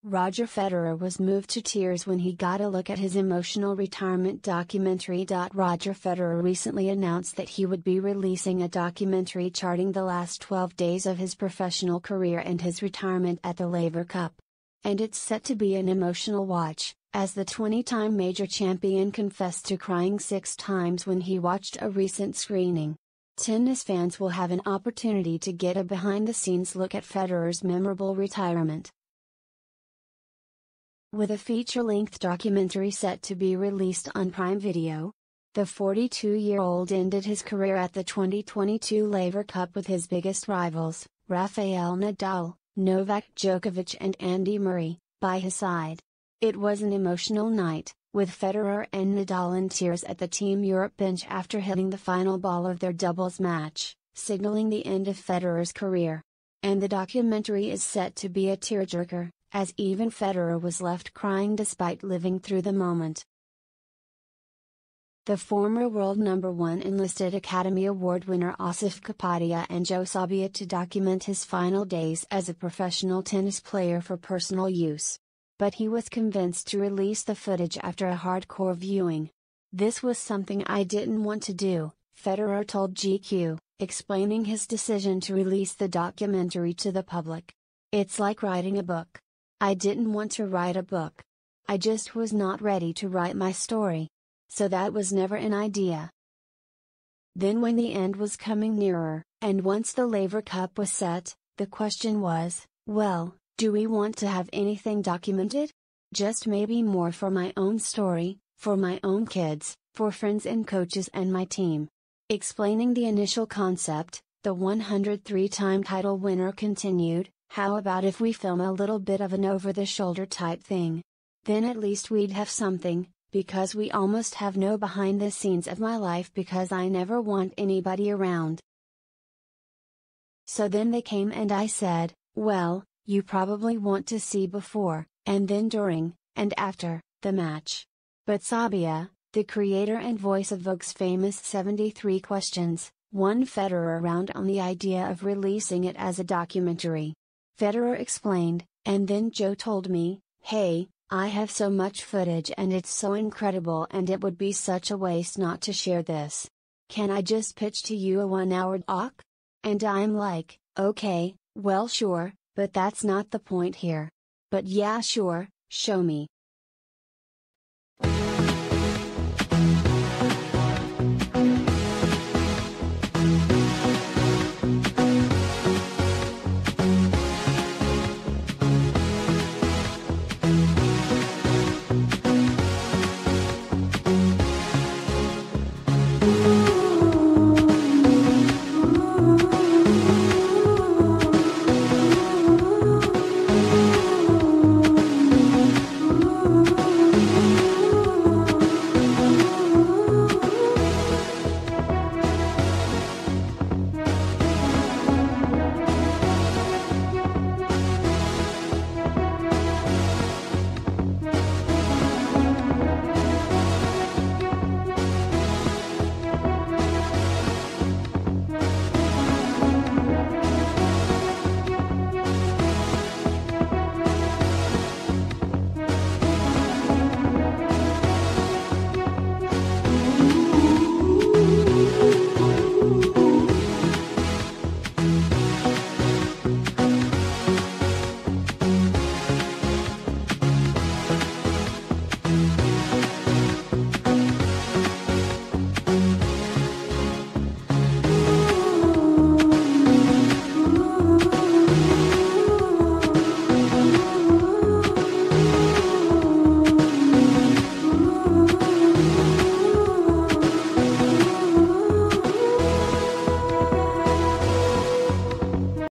Roger Federer was moved to tears when he got a look at his emotional retirement documentary. Roger Federer recently announced that he would be releasing a documentary charting the last 12 days of his professional career and his retirement at the Laver Cup. And it's set to be an emotional watch, as the 20-time major champion confessed to crying 6 times when he watched a recent screening. Tennis fans will have an opportunity to get a behind-the-scenes look at Federer's memorable retirement. With a feature-length documentary set to be released on Prime Video, the 42-year-old ended his career at the 2022 Laver Cup with his biggest rivals, Rafael Nadal, Novak Djokovic and Andy Murray, by his side. It was an emotional night, with Federer and Nadal in tears at the Team Europe bench after hitting the final ball of their doubles match, signaling the end of Federer's career. And the documentary is set to be a tearjerker, as even Federer was left crying despite living through the moment. The former world #1 enlisted Academy Award winner Asif Kapadia and Joe Sabia to document his final days as a professional tennis player for personal use. But he was convinced to release the footage after a hardcore viewing. "This was something I didn't want to do," Federer told GQ, explaining his decision to release the documentary to the public. "It's like writing a book. I didn't want to write a book. I just was not ready to write my story. So that was never an idea." Then when the end was coming nearer, and once the Laver Cup was set, the question was, well, do we want to have anything documented? Just maybe more for my own story, for my own kids, for friends and coaches and my team. Explaining the initial concept, the 103-time title winner continued, "How about if we film a little bit of an over-the-shoulder type thing? Then at least we'd have something, because we almost have no behind the scenes of my life because I never want anybody around." So then they came and I said, "Well, you probably want to see before, and then during, and after, the match." But Sabia, the creator and voice of Vogue's famous 73 Questions, won Federer around on the idea of releasing it as a documentary. Federer explained, "And then Joe told me, hey, I have so much footage and it's so incredible and it would be such a waste not to share this. Can I just pitch to you a 1-hour doc? And I'm like, okay, well sure, but that's not the point here. But yeah sure, show me."